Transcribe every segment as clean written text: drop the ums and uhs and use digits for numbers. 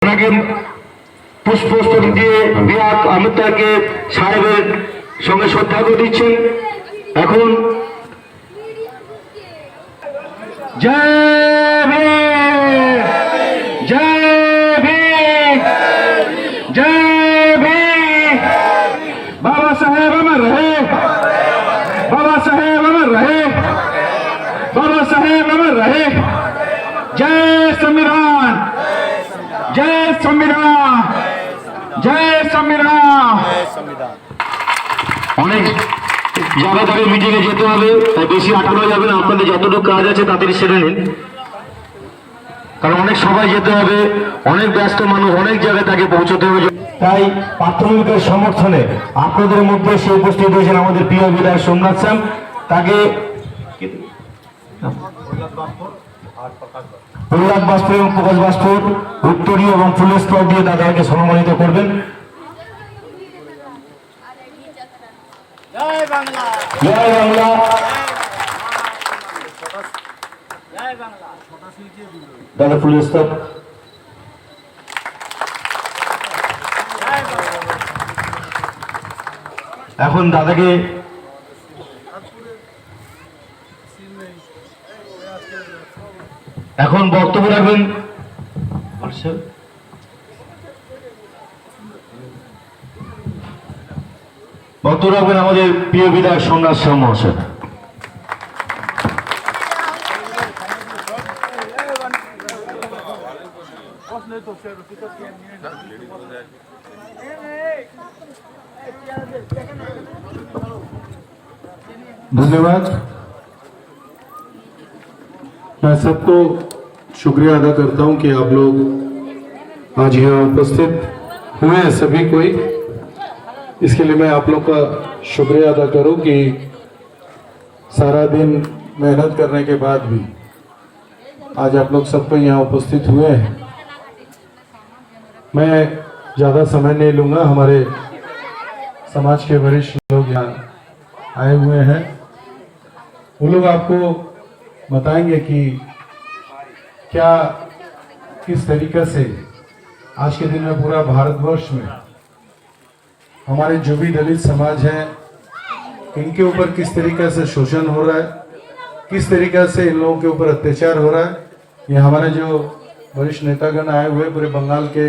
আপনাকে পুষ্পস্তবক দিয়ে বিরাট আমিরকে সাহেবের সঙ্গে শ্রদ্ধা করে দিচ্ছেন। এখন জয় ভীম, জয় ভীম, জয় ভীম। बाबा साहेब अमर रहे, बाबा साहेब अमर रहे, बाबा साहेब अमर रहे। जय संविधान, जय संविधान, जय संविधान। অনেক জায়গা থেকে মিটিংয়ে যেতে হবে, তাই বেশি আটকানো যাবে না। আপনাদের যতটুকু কাজ আছে তাড়াতাড়ি সেরে নিন, কারণ অনেক সবাই যেতে হবে, অনেক ব্যস্ত মানুষ, অনেক জায়গায় তাকে পৌঁছতে হবে। তাই প্রাথমিকের সমর্থনে আপনাদের মধ্যে সে উপস্থিত হয়েছেন আমাদের প্রিয় বিধায়ক সোমনাথ শ্যাম। তাকে প্রহ্লাদ বাজপুর এবং প্রকাশ বাজপুর উত্তরীয় এবং ফুলের স্তর দিয়ে দাদাকে সম্মানিত করবেন। জয় বাংলা, জয় বাংলা, জয় বাংলা। দাদা ফুলের স্তর। এখন দাদাকে এখন বক্তব্য রাখবেন, বক্তব্য রাখবেন আমাদের প্রিয় বিধায়ক সোমনাথ শ্যাম মহাশয়। धन्यवाद। मैं सबको शुक्रिया अदा करता हूं कि आप लोग आज यहाँ उपस्थित हुए हैं सभी कोई। इसके लिए मैं आप लोग का शुक्रिया अदा करूं कि सारा दिन मेहनत करने के बाद भी आज आप लोग सब कोई यहाँ उपस्थित हुए हैं। मैं ज़्यादा समय नहीं लूँगा, हमारे समाज के वरिष्ठ लोग यहाँ आए हुए हैं। वो लोग आपको बताएंगे कि क्या किस तरीक़े से आज के दिन में पूरा भारतवर्ष में हमारे जो भी दलित समाज हैं इनके ऊपर किस तरीक़े से शोषण हो रहा है, किस तरीक़े से इन लोगों के ऊपर अत्याचार हो रहा है। ये हमारे जो वरिष्ठ नेतागण आए हुए पूरे बंगाल के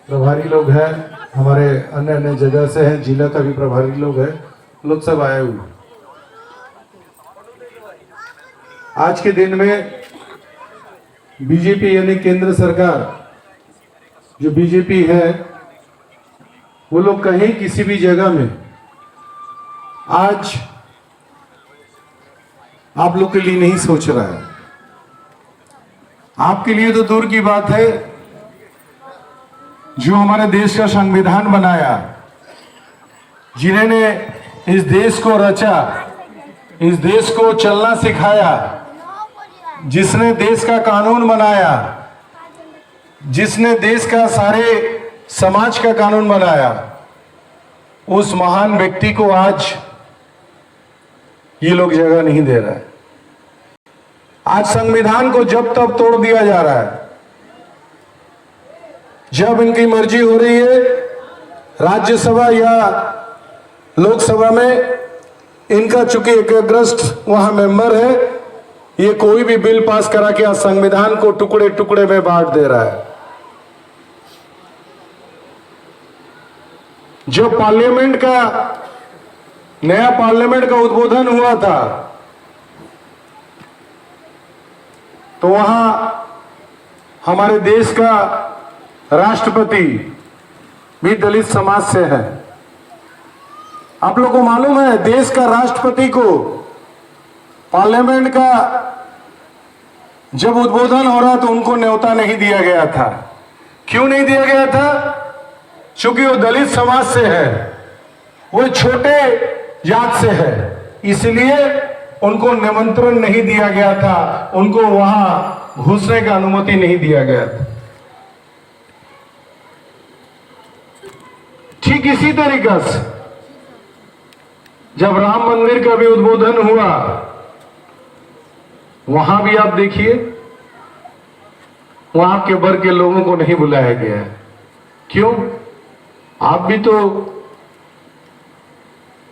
प्रभारी लोग हैं, हमारे अन्य अन्य जगह से हैं, जिला का भी प्रभारी लोग हैं, लोग सब आए हुए। आज के दिन में बीजेपी यानी केंद्र सरकार जो बीजेपी है वो लोग कहीं किसी भी जगह में आज आप लोग के लिए नहीं सोच रहा है। आपके लिए तो दूर की बात है, जो हमारे देश का संविधान बनाया, जिन्होंने इस देश को रचा, इस देश को चलना सिखाया, जिसने देश का कानून बनाया, जिसने देश का सारे समाज का कानून बनाया, उस महान व्यक्ति को आज ये लोग जगह नहीं दे रहा है। आज संविधान को जब तब तोड़ दिया जा रहा है। जब इनकी मर्जी हो रही है राज्यसभा या लोकसभा में, इनका चूंकि एकग्रस्त वहां मेंबर है, ये कोई भी बिल पास करा के आज संविधान को टुकड़े टुकड़े में बांट दे रहा है। जो पार्लियामेंट का नया पार्लियामेंट का उद्बोधन हुआ था तो वहां हमारे देश का राष्ट्रपति भी दलित समाज से है। आप लोगों को मालूम है देश का राष्ट्रपति को पार्लियामेंट का जब उद्बोधन हो रहा तो उनको न्योता नहीं दिया गया था। क्यों नहीं दिया गया था? क्योंकि वो दलित समाज से है, वो छोटे जात से है, इसलिए उनको निमंत्रण नहीं दिया गया था, उनको वहां घुसने का अनुमति नहीं दिया गया था। ठीक इसी तरीके से जब राम मंदिर का भी उद्बोधन हुआ, वहां भी आप देखिए वहां आपके वर्ग के लोगों को नहीं बुलाया गया है। क्यों? आप भी तो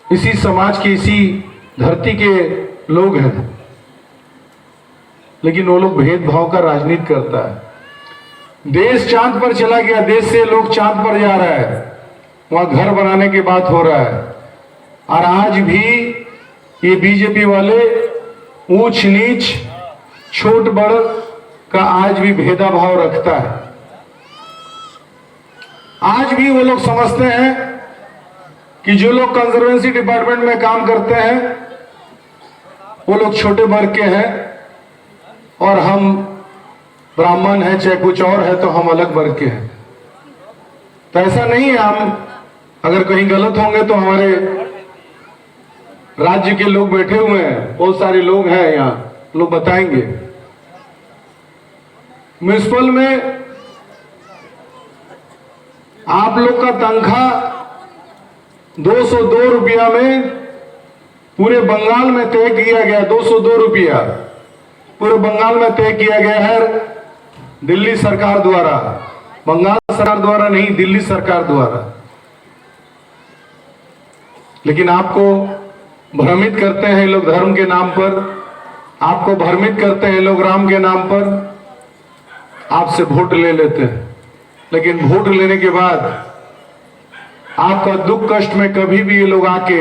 इसी समाज के, इसी धरती के लोग हैं, लेकिन वो लोग भेदभाव का राजनीति करता है। देश चांद पर चला गया, देश से लोग चांद पर जा रहा है, वहां घर बनाने की बात हो रहा है, और आज भी ये बीजेपी वाले ऊंच नीच, छोट बड़ का आज भी भेदभाव रखता है। आज भी वो लोग समझते हैं कि जो लोग कंजर्वेंसी डिपार्टमेंट में काम करते हैं वो लोग छोटे वर्ग के हैं और हम ब्राह्मण हैं, चाहे कुछ और है तो हम अलग वर्ग के हैं। तो ऐसा नहीं है। हम अगर कहीं गलत होंगे तो हमारे राज्य के लोग बैठे हुए हैं, बहुत सारे लोग हैं यहाँ, लोग बताएंगे। म्युनिसिपल में आप लोग का तनख्वाह 202 रुपया में पूरे बंगाल में तय किया गया। 202 रुपया पूरे बंगाल में तय किया गया है दिल्ली सरकार द्वारा, बंगाल सरकार द्वारा नहीं, दिल्ली सरकार द्वारा। लेकिन आपको भ्रमित करते हैं लोग धर्म के नाम पर, आपको भ्रमित करते हैं लोग राम के नाम पर, आपसे वोट ले लेते हैं। लेकिन वोट लेने के बाद आपका दुख कष्ट में कभी भी ये लोग आके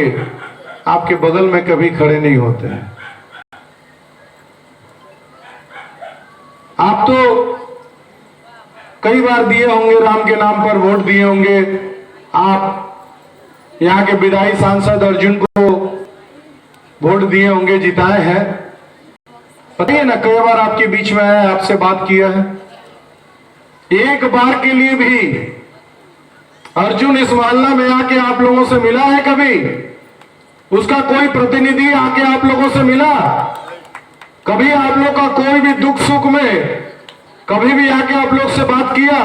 आपके बगल में कभी खड़े नहीं होते हैं। आप तो कई बार दिए होंगे राम के नाम पर वोट दिए होंगे। आप यहाँ के विधायी सांसद अर्जुन को वोट दिए होंगे, जिताए हैं। पता है ना, कई बार आपके बीच में आया, आपसे बात किया है। एक बार के लिए भी अर्जुन इस मोहल्ला में आके आप लोगों से मिला है कभी? उसका कोई प्रतिनिधि आके आप लोगों से मिला? कभी आप लोग का कोई भी दुख सुख में कभी भी आके आप लोग से बात किया?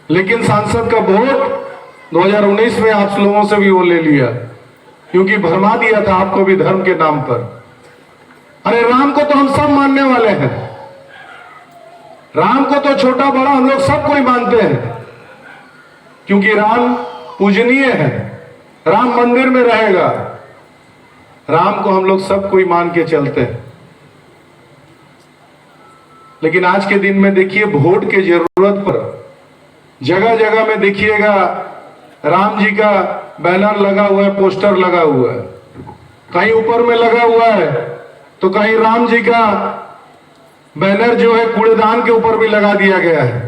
लेकिन सांसद का वोट 2019 में आप लोगों से भी वो ले लिया, क्योंकि भरमा दिया था आपको भी धर्म के नाम पर। अरे राम को तो हम सब मानने वाले हैं, राम को तो छोटा बड़ा हम लोग सब कोई मानते हैं, क्योंकि राम पूजनीय है, राम मंदिर में रहेगा। राम को हम लोग सब कोई मान के चलते हैं। लेकिन आज के दिन में देखिए, वोट के जरूरत पर जगह जगह में देखिएगा राम जी का बैनर लगा हुआ है, पोस्टर लगा हुआ है, कहीं ऊपर में लगा हुआ है तो कहीं राम जी का बैनर जो है कूड़ेदान के ऊपर भी लगा दिया गया है,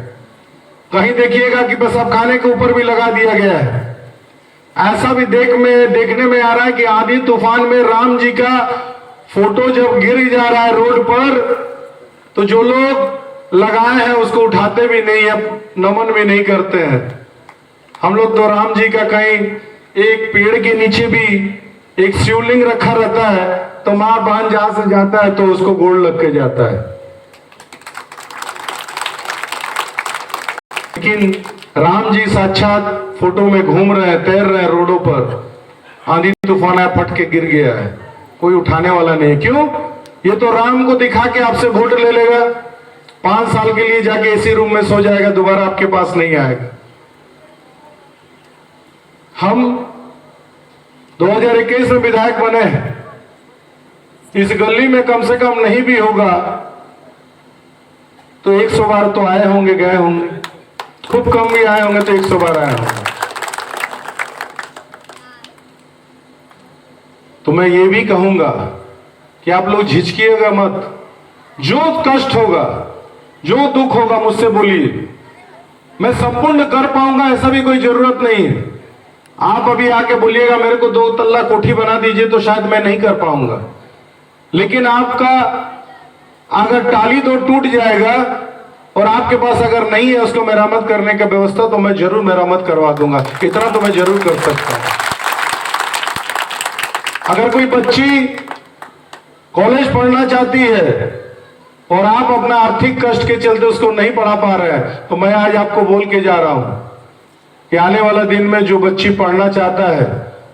कहीं देखिएगा कि बस अब खाने के ऊपर भी लगा दिया गया है। ऐसा भी देखने में आ रहा है कि आंधी तूफान में राम जी का फोटो जब गिर जा रहा है रोड पर, तो जो लोग लगाए हैं उसको उठाते भी नहीं है, नमन भी नहीं करते हैं। हम लोग तो राम जी का कहीं एक पेड़ के नीचे भी एक शिवलिंग रखा रहता है, तो मां बहन जहां से जाता है तो उसको गोड़ लग के जाता है। लेकिन राम जी साक्षात फोटो में घूम रहे हैं, तैर रहे हैं रोडों पर, आंधी तूफान आया फट के गिर गया है, कोई उठाने वाला नहीं। क्यों? ये तो राम को दिखा के आपसे वोट ले लेगा, 5 साल के लिए जाके इसी रूम में सो जाएगा, दोबारा आपके पास नहीं आएगा। हम 2021 में विधायक बने हैं, इस गली में कम से कम नहीं भी होगा तो 100 बार तो आए होंगे, गए होंगे, खूब कम भी आए होंगे तो 100 बार आए होंगे। तो मैं ये भी कहूंगा कि आप लोग झिझकिएगा मत, जो कष्ट होगा, जो दुख होगा मुझसे बोलिए, मैं संपूर्ण कर पाऊंगा ऐसा भी कोई जरूरत नहीं है। आप अभी आके बोलिएगा मेरे को 2 तल्ला कोठी बना दीजिए, तो शायद मैं नहीं कर पाऊंगा। लेकिन आपका अगर टाली तो टूट जाएगा और आपके पास अगर नहीं है उसको मरम्मत करने का व्यवस्था, तो मैं जरूर मरम्मत करवा दूंगा। इतना तो मैं जरूर कर सकता हूं। अगर कोई बच्ची कॉलेज पढ़ना चाहती है और आप अपना आर्थिक कष्ट के चलते उसको नहीं पढ़ा पा रहे हैं, तो मैं आज आपको बोल के जा रहा हूं कि आने वाला दिन में जो बच्ची पढ़ना चाहता है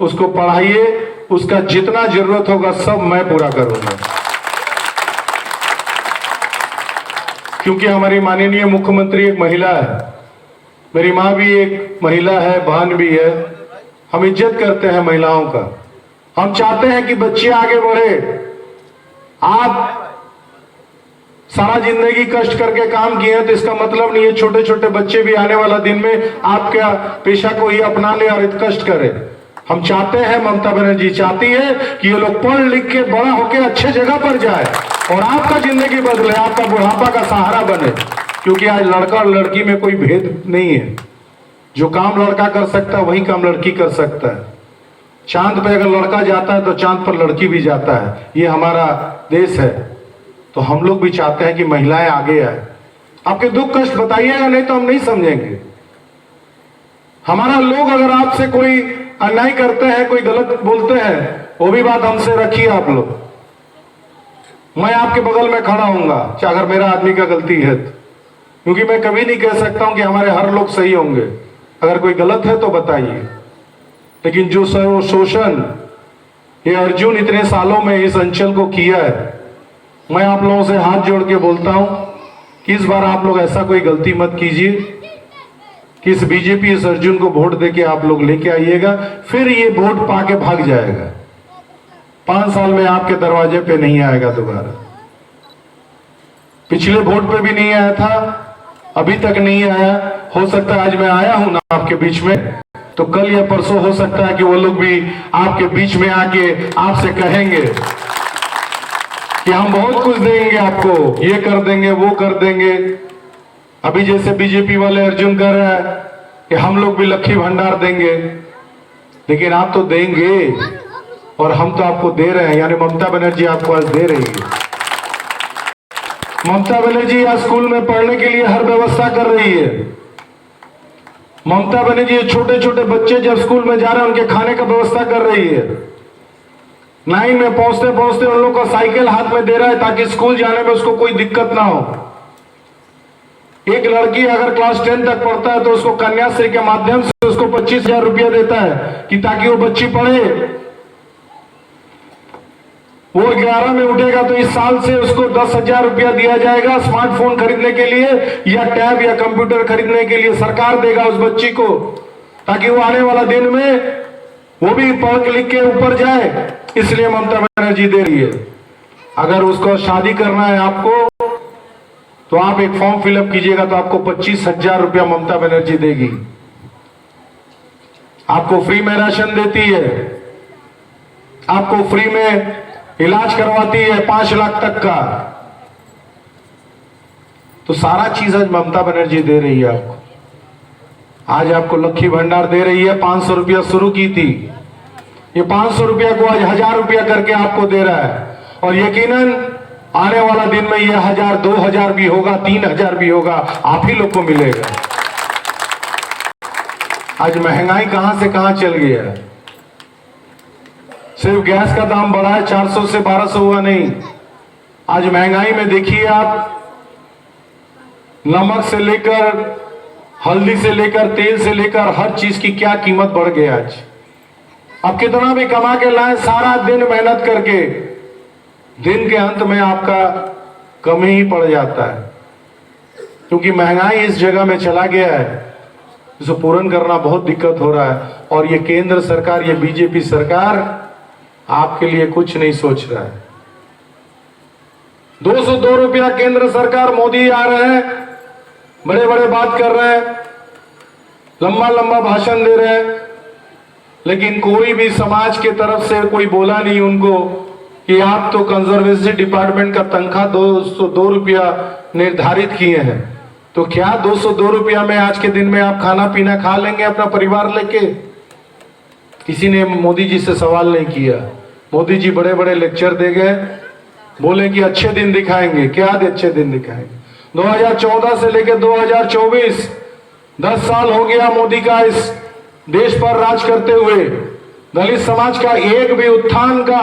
उसको पढ़ाइए, उसका जितना जरूरत होगा सब मैं पूरा करूंगा। क्योंकि हमारी माननीय मुख्यमंत्री एक महिला है, मेरी माँ भी एक महिला है, बहन भी है। हम इज्जत करते हैं महिलाओं का। हम चाहते हैं कि बच्चे आगे बढ़े। आप सारा जिंदगी कष्ट करके काम किए हैं तो इसका मतलब नहीं है छोटे छोटे बच्चे भी आने वाला दिन में आपका पेशा को ही अपना ले और कष्ट करे। हम चाहते हैं, ममता बनर्जी चाहती है कि ये लोग पढ़ लिख के बड़ा होके अच्छे जगह पर जाए और आपका जिंदगी बदले, आपका बुढ़ापा का सहारा बने। क्योंकि आज लड़का और लड़की में कोई भेद नहीं है। जो काम लड़का कर सकता है वही काम लड़की कर सकता है। चांद पे अगर लड़का जाता है तो चांद पर लड़की भी जाता है। ये हमारा देश है। तो हम लोग भी चाहते हैं कि महिलाएं आगे आए। आपके दुख कष्ट बताइएगा, नहीं तो हम नहीं समझेंगे। हमारा लोग अगर आपसे कोई अन्याय करते हैं, कोई गलत बोलते हैं, वो भी बात हमसे रखिए आप लोग। मैं आपके बगल में खड़ा हूंगा चाहे अगर मेरा आदमी का गलती है तो। क्योंकि मैं कभी नहीं कह सकता हूं कि हमारे हर लोग सही होंगे। अगर कोई गलत है तो बताइए। लेकिन जो शोषण ये अर्जुन इतने सालों में इस अंचल को किया है, मैं आप लोगों से हाथ जोड़ के बोलता हूं कि इस बार आप लोग ऐसा कोई गलती मत कीजिए कि इस बीजेपी इस अर्जुन को वोट देके आप लोग लेके आइएगा, फिर ये वोट पाके भाग जाएगा। 5 साल में आपके दरवाजे पे नहीं आएगा दोबारा। पिछले वोट पे भी नहीं आया था, अभी तक नहीं आया। हो सकता है आज मैं आया हूं ना आपके बीच में, तो कल या परसों हो सकता है कि वो लोग भी आपके बीच में आके आपसे कहेंगे कि हम बहुत कुछ देंगे आपको, ये कर देंगे, वो कर देंगे। अभी जैसे बीजेपी वाले अर्जुन कह रहा है कि हम लोग भी लक्ष्मी भंडार देंगे, लेकिन आप तो देंगे और हम तो आपको दे रहे हैं। यानी ममता बनर्जी आपको आज दे रही है। ममता बनर्जी आज स्कूल में पढ़ने के लिए हर व्यवस्था कर रही है। ममता बनर्जी छोटे छोटे बच्चे जब स्कूल में जा रहे हैं उनके खाने का व्यवस्था कर रही है। 9 में पहुंचते पहुंचते उन लोगों को साइकिल हाथ में दे रहा है ताकि स्कूल जाने में उसको कोई दिक्कत ना हो। एक लड़की अगर क्लास 10 तक पढ़ता है तो उसको कन्याश्री के माध्यम से उसको 25,000 रुपया देता है कि ताकि वो बच्ची पढ़े। वो 11 में उठेगा तो इस साल से उसको 10,000 रुपया दिया जाएगा स्मार्टफोन खरीदने के लिए या टैब या कंप्यूटर खरीदने के लिए। सरकार देगा उस बच्ची को ताकि वो आने वाला दिन में वो भी पढ़ लिख के ऊपर जाए। इसलिए ममता बनर्जी दे रही है। अगर उसको शादी करना है आपको तो आप एक फॉर्म फिलअप कीजिएगा तो आपको 25,000 रुपया ममता बनर्जी देगी। आपको फ्री में राशन देती है, आपको फ्री में इलाज करवाती है 5 लाख तक का। तो सारा चीज आज ममता बनर्जी दे रही है आपको। आज आपको लक्ष्मी भंडार दे रही है। 500 रुपया शुरू की थी, ये 500 रुपया को आज 1000 रुपया करके आपको दे रहा है। और यकीनन आने वाला दिन में ये 1000, 2000 भी होगा, 3000 भी होगा, आप ही लोग को मिलेगा। आज महंगाई कहां से कहां चल गया है। सिर्फ गैस का दाम बढ़ा है, 400 से 1200 हुआ नहीं। आज महंगाई में देखिए आप, नमक से लेकर, हल्दी से लेकर, तेल से लेकर हर चीज की क्या कीमत बढ़ गई आज। अब कितना भी कमा के लाए, सारा दिन मेहनत करके दिन के अंत में आपका कमी ही पड़ जाता है। क्योंकि महंगाई इस जगह में चला गया है, इसे पूर्ण करना बहुत दिक्कत हो रहा है। और ये केंद्र सरकार, ये बीजेपी सरकार आपके लिए कुछ नहीं सोच रहा है। 202 रुपया केंद्र सरकार, मोदी आ रहे हैं, बड़े बड़े बात कर रहे हैं, लंबा लंबा भाषण दे रहे हैं, लेकिन कोई भी समाज के तरफ से कोई बोला नहीं उनको कि आप तो कंजर्वेशन डिपार्टमेंट का तनख्वाह 202 रुपया निर्धारित किए हैं, तो क्या 202 रुपया में आज के दिन में आप खाना पीना खा लेंगे अपना परिवार लेके? किसी ने मोदी जी से सवाल नहीं किया। मोदी जी बड़े बड़े लेक्चर दे गए, बोले कि अच्छे दिन दिखाएंगे। क्या अच्छे दिन दिखाएंगे? 2014 से लेकर 2024 10 साल हो गया मोदी का इस देश पर राज करते हुए। दलित समाज का एक भी उत्थान का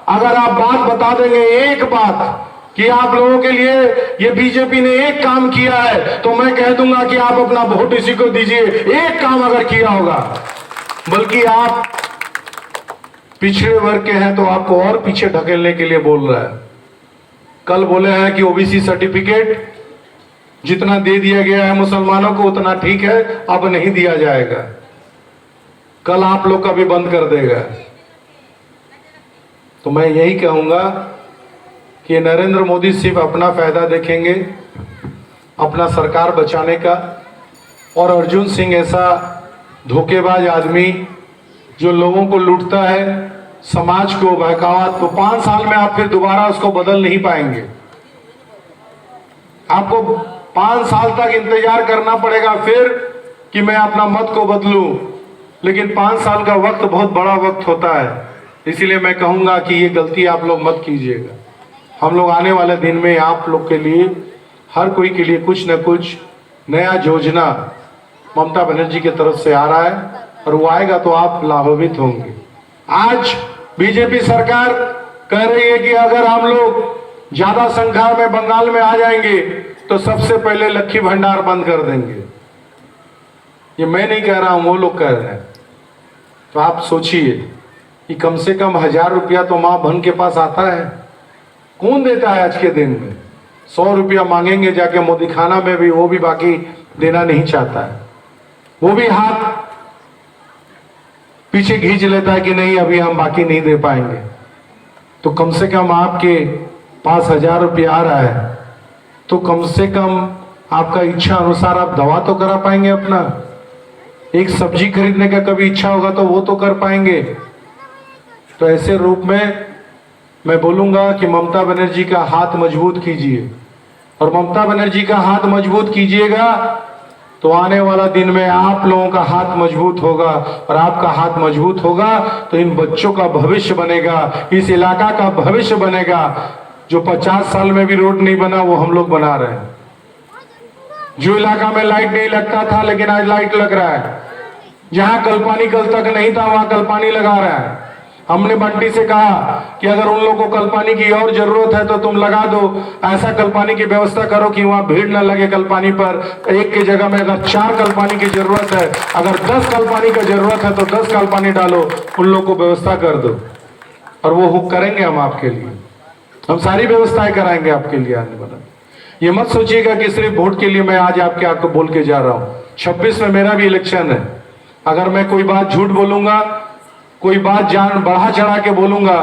अगर आप बात बता देंगे, एक बात कि आप लोगों के लिए ये बीजेपी ने एक काम किया है, तो मैं कह दूंगा कि आप अपना वोट इसी को दीजिए। एक काम अगर किया होगा, बल्कि आप पिछड़े वर्ग के हैं तो आपको और पीछे ढकेलने के लिए बोल रहा है। कल बोले हैं कि ओबीसी सर्टिफिकेट जितना दे दिया गया है मुसलमानों को उतना ठीक है, अब नहीं दिया जाएगा, कल आप लोग का भी बंद कर देगा। तो मैं यही कहूंगा कि नरेंद्र मोदी सिर्फ अपना फायदा देखेंगे, अपना सरकार बचाने का, और अर्जुन सिंह ऐसा धोखेबाज आदमी जो लोगों को लूटता है, समाज को बहकावा, तो 5 साल में आप फिर दोबारा उसको बदल नहीं पाएंगे। आपको 5 साल तक इंतजार करना पड़ेगा फिर कि मैं अपना मत को बदलूं, लेकिन 5 साल का वक्त बहुत बड़ा वक्त होता है। इसीलिए मैं कहूंगा कि ये गलती आप लोग मत कीजिएगा। हम लोग आने वाले दिन में आप लोग के लिए, हर कोई के लिए कुछ न कुछ नया योजना ममता बनर्जी की तरफ से आ रहा है, और वो आएगा तो आप लाभान्वित होंगे। आज बीजेपी सरकार कह रही है कि अगर हम लोग ज्यादा संख्या में बंगाल में आ जाएंगे तो सबसे पहले लक्ष्मी भंडार बंद कर देंगे। ये मैं नहीं कह रहा हूं, वो लोग कह रहे हैं। तो आप सोचिए कि कम से कम 1000 रुपया तो मां बहन के पास आता है, कौन देता है आज के दिन में? 100 रुपया मांगेंगे जाके मोदी खाना में भी, वो भी बाकी देना नहीं चाहता है, वो भी हाथ पीछे खींच लेता है कि नहीं अभी हम बाकी नहीं दे पाएंगे। तो कम से कम आपके पास 1000 रुपया आ रहा है तो कम से कम आपका इच्छा अनुसार आप दवा तो करा पाएंगे अपना, एक सब्जी खरीदने का कभी इच्छा होगा तो वो तो कर पाएंगे। तो ऐसे रूप में मैं बोलूंगा कि ममता बनर्जी का हाथ मजबूत कीजिए, और ममता बनर्जी का हाथ मजबूत कीजिएगा तो आने वाला दिन में आप लोगों का हाथ मजबूत होगा, और आपका हाथ मजबूत होगा तो इन बच्चों का भविष्य बनेगा, इस इलाका का भविष्य बनेगा। जो 50 साल में भी रोड नहीं बना वो हम लोग बना रहे हैं। जो इलाका में लाइट नहीं लगता था लेकिन आज लाइट लग रहा है, जहां कल पानी कल तक नहीं था वहां कल पानी लगा रहा है। हमने बंटी से कहा कि अगर उन लोगों को कल पानी की और जरूरत है तो तुम लगा दो, ऐसा कल पानी की व्यवस्था करो कि वहां भीड़ न लगे कल पानी पर। एक की जगह में अगर 4 कल पानी की जरूरत है, अगर 10 कल पानी की जरूरत है तो 10 कल पानी डालो, उन लोगों को व्यवस्था कर दो, और वो करेंगे हम आपके लिए। हम सारी व्यवस्थाएं कराएंगे आपके लिए आने वाला। ये मत सोचिएगा कि सिर्फ वोट के लिए मैं आज आपको बोल के जा रहा हूं। 26 में मेरा भी इलेक्शन है। अगर मैं कोई बात झूठ बोलूंगा, कोई बात जान बढ़ा चढ़ा के बोलूंगा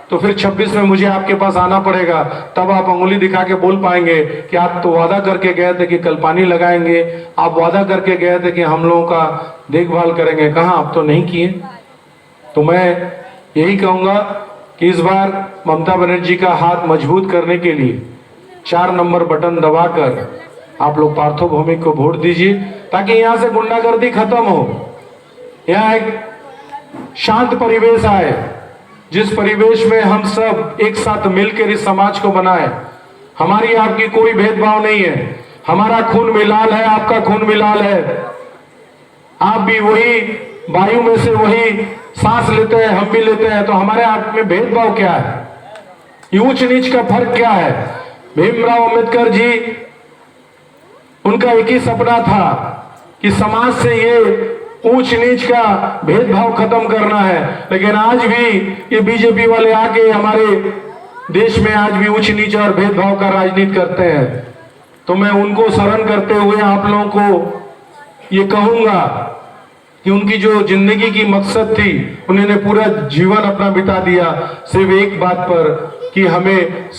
तो फिर 26 में मुझे आपके पास आना पड़ेगा। तब आप अंगुली दिखा के बोल पाएंगे कि आप तो वादा करके गए थे कि कल पानी लगाएंगे, आप वादा करके गए थे कि हम लोगों का देखभाल करेंगे, कहाँ आप तो नहीं किए। तो मैं यही कहूंगा कि इस बार ममता बनर्जी का हाथ मजबूत करने के लिए 4 नंबर बटन दबाकर आप लोग पार्थो भौमिक को वोट दीजिए, ताकि यहाँ से गुंडागर्दी खत्म हो, यहाँ एक शांत परिवेश आए, जिस परिवेश में हम सब एक साथ मिलकर इस समाज को बनाए। हमारी आपकी कोई भेदभाव नहीं है, हमारा खून मिलाल है, आपका खून मिलाल है। आप भी वही वायु में से वही सांस लेते हैं, हम भी लेते हैं, तो हमारे आप में भेदभाव क्या है? ऊंच नीच का फर्क क्या है? भीमराव अंबेडकर जी, उनका एक ही सपना था कि समाज से ये ऊंच नीच का भेदभाव खत्म करना है। लेकिन आज भी ये बीजेपी वाले आके हमारे देश में आज भी ऊंच नीच और भेदभाव का राजनीति करते हैं। तो मैं उनको शरण करते हुए आप लोगों को ये कहूंगा कि उनकी जो जिंदगी की मकसद थी, उन्होंने पूरा जीवन अपना बिता दिया सिर्फ एक बात पर कि हमें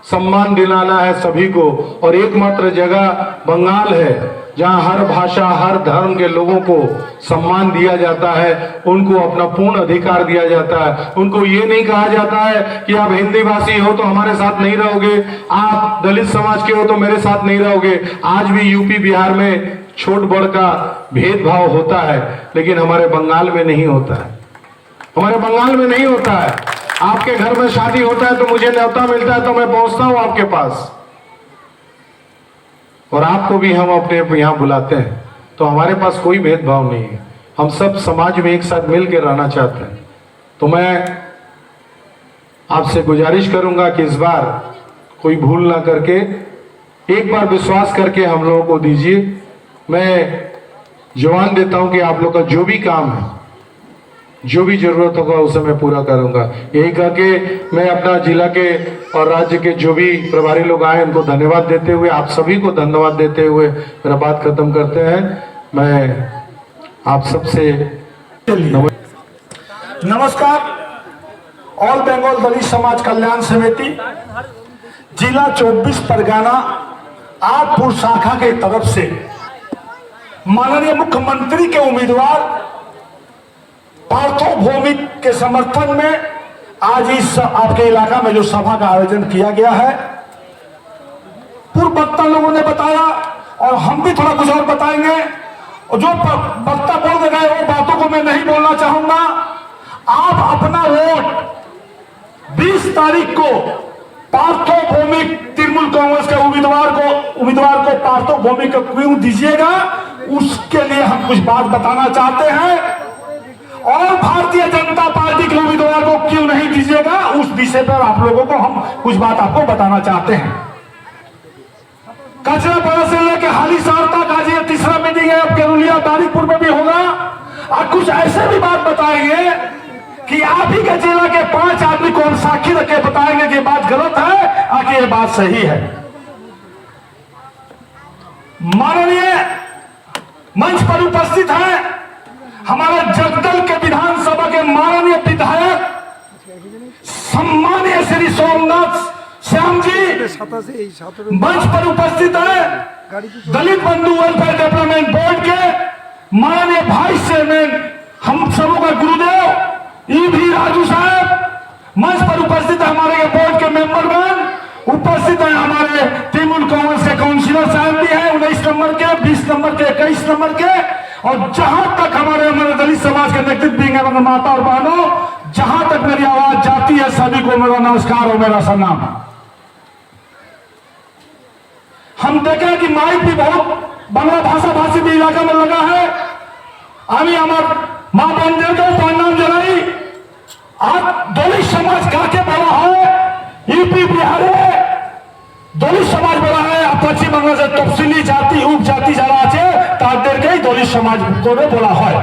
सम्मान दिलाना है सभी को। और एकमात्र जगह बंगाल है जहां हर भाषा हर धर्म के लोगों को सम्मान दिया जाता है, उनको अपना पूर्ण अधिकार दिया जाता है। उनको ये नहीं कहा जाता है कि आप हिंदी भाषी हो तो हमारे साथ नहीं रहोगे, आप दलित समाज के हो तो मेरे साथ नहीं रहोगे। आज भी यूपी बिहार में छोट बड़ का भेदभाव होता है, लेकिन हमारे बंगाल में नहीं होता है। हमारे बंगाल में नहीं होता है। आपके घर में शादी होता है तो मुझे न्योता मिलता है तो मैं पहुंचता हूं आपके पास, और आपको भी हम अपने यहां बुलाते हैं। तो हमारे पास कोई भेदभाव नहीं है, हम सब समाज में एक साथ मिलकर रहना चाहते हैं। तो मैं आपसे गुजारिश करूंगा कि इस बार कोई भूल ना करके एक बार विश्वास करके हम लोगों को दीजिए। मैं जवान देता हूं कि आप लोग का जो भी काम है जो भी जरूरत होगा उसे मैं पूरा करूंगा। यही कह के मैं अपना जिला के और राज्य के जो भी प्रभारी लोग आए उनको धन्यवाद देते हुए, आप सभी को धन्यवाद देते हुए मेरा बात खत्म करते हैं। मैं आप सबसे नमस्कार। ऑल बंगाल दलित समाज कल्याण समिति जिला 24 परगना आठपुर शाखा के तरफ से माननीय मुख्यमंत्री के उम्मीदवार पार्थो भौमिक के समर्थन में आज इस आपके इलाका में जो सभा का आयोजन किया गया है, पूर्व वक्ता लोगों ने बताया और हम भी थोड़ा कुछ और बताएंगे। और जो वक्ता बोल गए वो बातों को मैं नहीं बोलना चाहूंगा। आप अपना वोट 20 तारीख को पार्थो भौमिक तृणमूल कांग्रेस के उम्मीदवार को पार्थो भौमिक को क्यों दीजिएगा, उसके लिए हम कुछ बात बताना चाहते हैं। और भारतीय जनता पार्टी के उम्मीदवार को क्यों नहीं दीजिएगा, उस विषय पर आप लोगों को हम कुछ बात आपको बताना चाहते हैं। कचरापाड़ा से लेकर हालीशहर तक आज ये तीसरा मीटिंग है। अब केरुलिया तारीखपुर में भी होगा और कुछ ऐसे भी बात बताएंगे कि आप ही के जिला के 5 आदमी को हम साक्षी रख के बताएंगे कि बात गलत है आगे ये बात सही है। माननीय मंच पर उपस्थित है हमारे जगदल के विधानसभा के माननीय विधायक सम्मानीय श्री सोमनाथ श्याम जी मंच पर उपस्थित है। दलित बंधु वेलफेयर डेवलपमेंट बोर्ड के माननीय वाइस चेयरमैन हम सबों का गुरुदेव भी राजू साहब मंच पर उपस्थित है। हमारे बोर्ड के मेंबरगण उपस्थित है। हमारे तृणमूल कांग्रेस के काउंसिलर साहब भी हैं 19 नंबर के, 20 नंबर के, 21 नंबर के। और जहां तक हमारे दलित समाज के नेतृत्व माता और बहनों, जहां तक मेरी आवाज जाती है सभी को मेरा नमस्कार और मेरा सलाम। हम देखें कि माइक भी बहुत बांग्ला भाषा भाषी भी इलाका में लगा है। আমি আমার মা বোনদেরকেও প্রণাম জানাই। আর দলিত সমাজ কাকে বলা হয়, ইউপি বিহারে দলিত সমাজ বলা হয় পশ্চিম বাংলাদেশের তফসিলি জাতি উপজাতি যারা আছে তাদেরকেই দলিত সমাজ করে বলা হয়।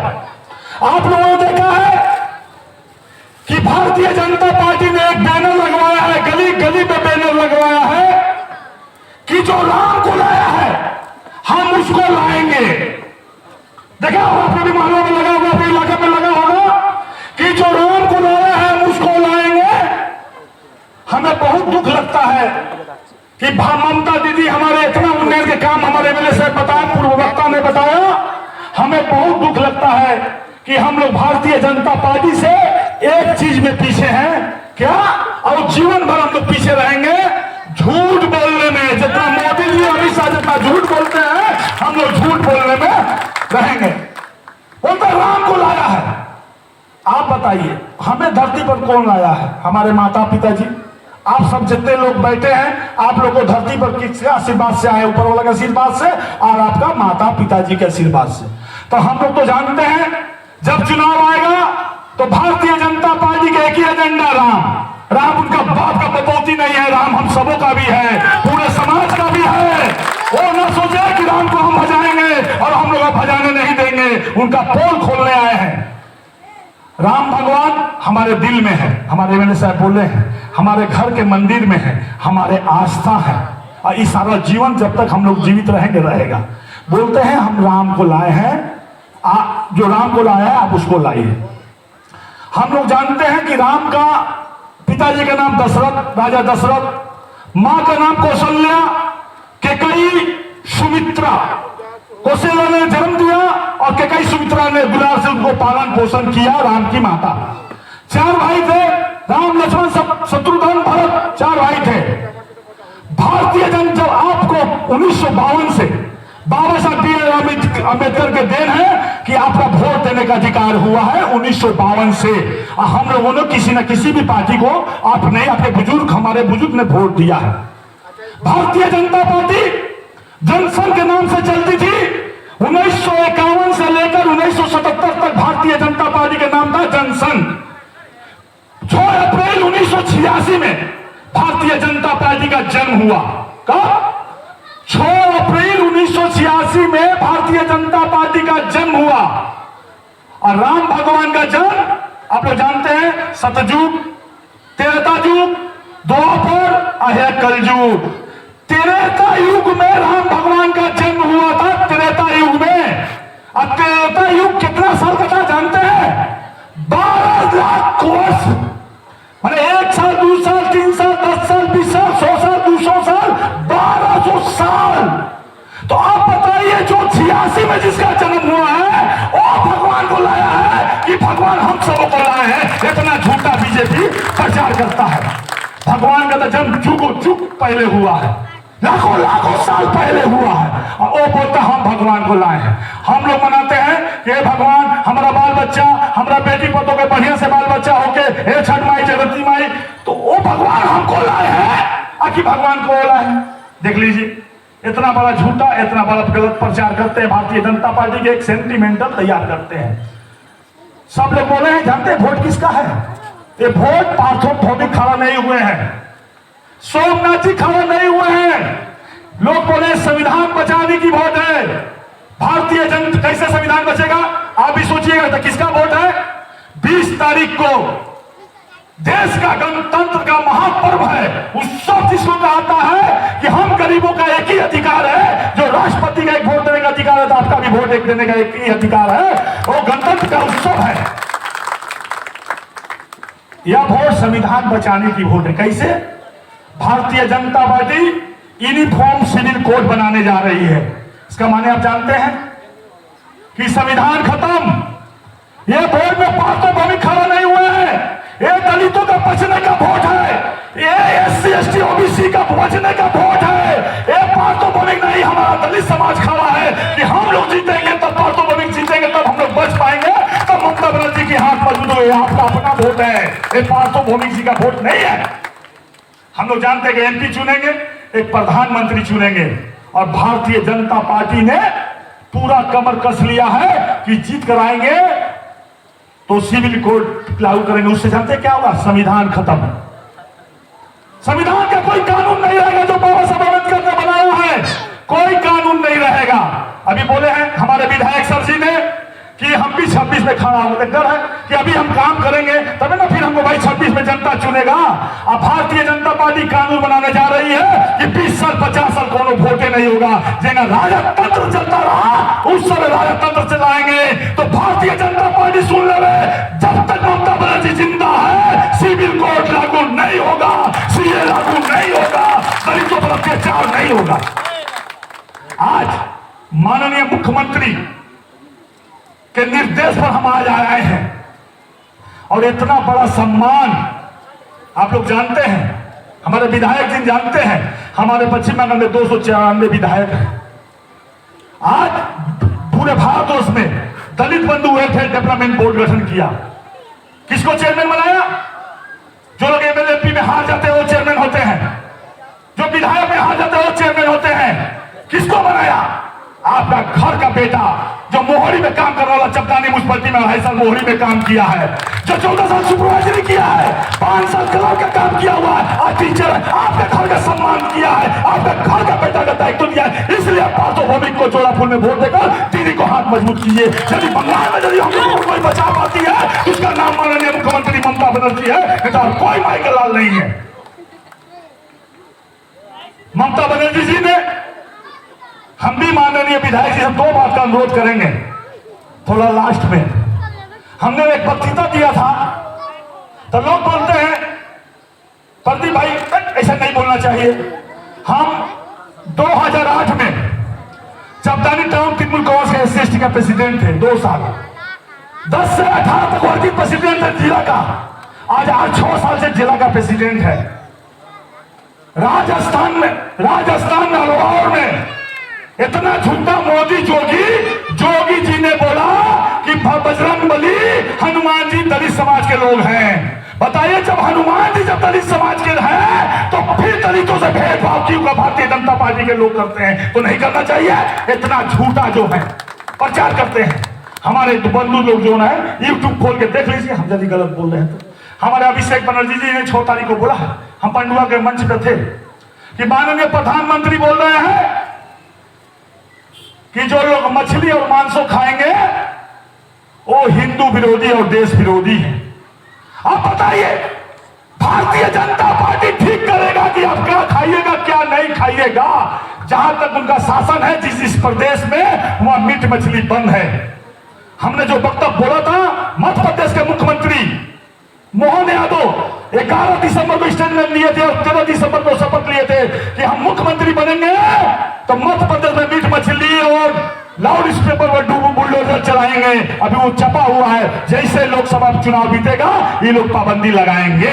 आप लोगों ने देखा है कि भारतीय जनता पार्टी ने एक बैनर लगवाया है, गली गली पे बैनर लगवाया है कि जो राम को लाया है हम उसको लाएंगे। देखा होगा, आपके भी मोहल्लों में लगा होगा, अपने इलाके में लगा होगा कि जो राम को लाया है हम उसको लाएंगे। हमें बहुत दुख लगता है कि ममता दीदी हमारे इतना उन्नयन के काम हमारे एमएलए साहब बताया, पूर्व वक्ता ने बताया। हमें बहुत दुख लगता है कि हम लोग भारतीय जनता पार्टी से एक चीज में पीछे हैं, क्या? और जीवन भर हम लोग पीछे रहेंगे, झूठ बोलने में। जितना मोदी जी अमित शाह जितना झूठ बोलते हैं हम लोग झूठ बोलने में रहेंगे। वो तो राम को लाया है। आप बताइए हमें धरती पर कौन लाया है? हमारे माता पिता जी। आप सब जितने लोग बैठे हैं आप लोग को धरती पर किसके आशीर्वाद से आए? ऊपर वाला के आशीर्वाद से और आपका माता पिताजी के आशीर्वाद से। तो हम लोग तो जानते हैं जब चुनाव आएगा तो भारतीय जनता पार्टी का एक ही एजेंडा, राम। राम उनका बाप का बपौती नहीं है, राम हम सबों का भी है, पूरे समाज का भी है। वो न सोचे कि राम को हम भजाएंगे और हम लोग भजाने नहीं देंगे। उनका पोल खोलने आए हैं। राम भगवान हमारे दिल में है, हमारे एमएलए साहब बोले हैं, हमारे घर के मंदिर में है, हमारे आस्था है। और इस सारा जीवन जब तक हम लोग जीवित रहेंगे रहेगा। बोलते हैं हम राम को लाए हैं, जो राम को लाया है आप उसको लाइए। हम लोग जानते हैं कि राम का पिताजी का नाम दशरथ, राजा दशरथ, मां का नाम कौशल्या, केकई, सुमित्रा। कौशल्या ने जन्म दिया और केकई सुमित्रा ने दुलार से उनको पालन पोषण किया। राम की माता, 4 भाई थे, राम लक्ष्मण शत्रुघ्न भरत, 4 भाई थे। भारतीय जनता आपको 1952 से बाबा साहब अम्बेडकर के देन है कि आपका वोट देने का अधिकार हुआ है 1952 से। हम लोगों ने किसी न किसी भी पार्टी को आपने, आपके बुजुर्ग, हमारे बुजुर्ग ने वोट दिया है। भारतीय जनता पार्टी जनसंघ के नाम से चलती थी। 1951 से लेकर 1977 तक भारतीय जनता पार्टी के नाम था जनसंघ। 6 अप्रैल 1986 में भारतीय जनता पार्टी का जन्म हुआ। कब? 6 अप्रैल 1986 में भारतीय जनता पार्टी का जन्म हुआ। और राम भगवान का जन्म आप लोग जानते हैं सतयुग, त्रेता युग, द्वापर, आहे कलयुग। त्रेता युग में राम भगवान का जन्म हुआ था, त्रेता युग में। अब त्रेता युग कितना साल का था जानते हैं? 12 लाख वर्ष। मैंने 1 साल, 2 साल, 3 साल, 10 साल, 20 साल, 100 साल, 200 साल, 1200 साल। तो आप बताइए, जो 86 में जिसका जन्म हुआ है वो भगवान को लाया है कि भगवान हम सबको को लाए हैं? इतना झूठा बीजेपी प्रचार करता है। भगवान का तो जन्म जुग पहले हुआ है, लाखों साल पहले हुआ है, और वो बोलता हम भगवान को लाए हैं। हम लोग मनाते हैं कि भगवान हमारा बाल बच्चा, हमारा बेटी पतों के बढ़िया से बाल बच्चा होके, हे छठ माई, जगती माई, तो वो भगवान हमको लाए हैं, आखिर भगवान को लाए हैं। देख लीजिए, इतना बड़ा झूठा, इतना बड़ा गलत प्रचार करते हैं। भारतीय जनता पार्टी के एक सेंटिमेंटल तैयार करते हैं। सब लोग बोले हैं, जानते हैं वोट किसका है? ये वोट पार्थो भौमिक खड़ा नहीं हुए हैं, सोमनाथ जी खड़ा नहीं हुए हैं। लोग बोले संविधान बचाने की वोट है। भारतीय जनता कैसे संविधान बचेगा? आप भी सोचिएगा। तो किसका वोट है? 20 तारीख को देश का गणतंत्र का महापर्व है, उत्सव जिसको कहता है कि हम गरीबों का एक ही अधिकार है, जो राष्ट्रपति का एक वोट देने का अधिकार है, तो आपका भी वोट एक देने का एक ही अधिकार है। वो गणतंत्र का उत्सव है। यह वोट संविधान बचाने की वोट है। कैसे? Bharatiya Janata party uniform civil code बनाने जा रही है। इसका माने आप जानते हैं कि संविधान खत्म। यह वोट में पार्थो भौमिक खड़ा नहीं हुए हैं। ये दलितों का बचने का वोट है, ये SC ST OBC का बचने का वोट है। ये पार्थो भौमिक नहीं, हमारा दलित समाज खड़ा है कि हम लोग जीतेंगे तब पार्थो भौमिक जीतेंगे, तब हम लोग बच पाएंगे, तब ममता बनर्जी की हाथ मजबूत हुए। आपका अपना वोट है, ये पार्थो भौमिक जी का वोट नहीं है। हम लोग जानते हैं कि MP चुनेंगे, एक प्रधानमंत्री चुनेंगे, और भारतीय जनता पार्टी ने पूरा कमर कस लिया है कि जीत कराएंगे तो सिविल कोड लागू करेंगे। उससे जानते हैं क्या होगा? संविधान खत्म। संविधान का कोई कानून नहीं रहेगा जो बाबा साहब अम्बेडकर ने बनाया है, कोई कानून नहीं रहेगा। अभी बोले हैं हमारे विधायक सर जी ने कि हम भी 26 में खड़ा होते डर है कि अभी हम काम करेंगे तभी ना फिर हमको भाई 26 में जनता चुनेगा। अब भारतीय जनता पार्टी कानून बनाने जा रही है कि 20 साल 50 साल कोनो वोटे नहीं होगा। जेना राजतंत्र चलता रहा उस समय राजतंत्र चलाएंगे। तो भारतीय जनता पार्टी सुन ले, जब तक ममता बनर्जी जिंदा है सिविल कोड लागू नहीं होगा, CA लागू नहीं होगा, दलितों पर अत्याचार नहीं होगा। आज माननीय मुख्यमंत्री के निर्देश पर हम आज आए हैं, और इतना बड़ा सम्मान आप लोग जानते हैं, हमारे विधायक जी जानते हैं, हमारे पश्चिम बंगाल में 294 विधायक हैं। आज पूरे भारतवर्ष में दलित बंधु वेलफेयर डेवलपमेंट बोर्ड गठन किया। किसको चेयरमैन बनाया? जो लोग MLA MP में हार जाते हैं वो चेयरमैन होते हैं, जो विधायक में हार जाते हैं वो चेयरमैन होते हैं। किसको बनाया? आपका घर का बेटा जो मोहरी में काम कर रहा है, चपटानी म्युनिसिपैलिटी में 2.5 साल मोहरी में काम किया है, जो 14 साल सुपरवाइजरी किया है, 5 साल क्लर्क का काम किया हुआ है, आज टीचर है, आपके घर का सम्मान किया है, आपके घर का बेटा का दायित्व दिया है। इसलिए पार्थो भौमिक को जोड़ा फूल में वोट देकर दीदी को हाथ मजबूत कीजिए। यदि बंगाल में यदि हम लोग कोई बचा पाती है तो उसका नाम माननीय मुख्यमंत्री ममता बनर्जी है, कोई माइकल लाल नहीं है। ममता बनर्जी जी ने, हम भी माननीय विधायक जी से 2 बात का अनुरोध करेंगे थोड़ा लास्ट में। हमने एक वक्तृता दिया था तो लोग बोलते हैं प्रदीप भाई ऐसा नहीं बोलना चाहिए। हम 2008 में चपटानी टाउन तृणमूल कांग्रेस के SC ST का प्रेसिडेंट थे 2 साल, 10 से 18 तक वर्किंग प्रेसिडेंट है जिला का। आज 6 साल से जिला का प्रेसिडेंट है। राजस्थान में अलवार में इतना झूठा मोदी जोगी जी ने बोला कि बजरंगबली हनुमान जी दलित समाज के लोग हैं। बताइए, जब हनुमान जी जब दलित समाज के हैं तो फिर दलितों से भेदभाव क्यों का भारतीय जनता पार्टी के लोग करते हैं? तो नहीं करना चाहिए। इतना झूठा जो है प्रचार करते हैं हमारे बंधु लोग जो है, यूट्यूब खोल के देख लीजिए, हम यदि गलत बोल रहे हैं तो। हमारे अभिषेक बनर्जी जी ने 6 तारीख को बोला, हम पंडुआ के मंच पे थे, कि माननीय प्रधानमंत्री बोल रहे हैं कि जो लोग मछली और मांसो खाएंगे वो हिंदू विरोधी और देश विरोधी है। आप बताइए, भारतीय जनता पार्टी ठीक करेगा कि आप क्या खाइएगा क्या नहीं खाइएगा? जहां तक उनका शासन है, जिस प्रदेश में, वहां मीट मछली बंद है। हमने जो वक्तव्य बोला था, मध्य प्रदेश के मुख्यमंत्री मोहन यादव 11 दिसंबर को स्टेटमेंट लिए थे और 13 दिसंबर को शपथ लिए थे कि हम मुख्यमंत्री बनेंगे तो मध्य प्रदेश में मीट मछली और लाउड स्पीकर पर बुलडोजर चलाएंगे। अभी वो छपा हुआ है, जैसे लोकसभा चुनाव बीतेगा ये लोग पाबंदी लगाएंगे।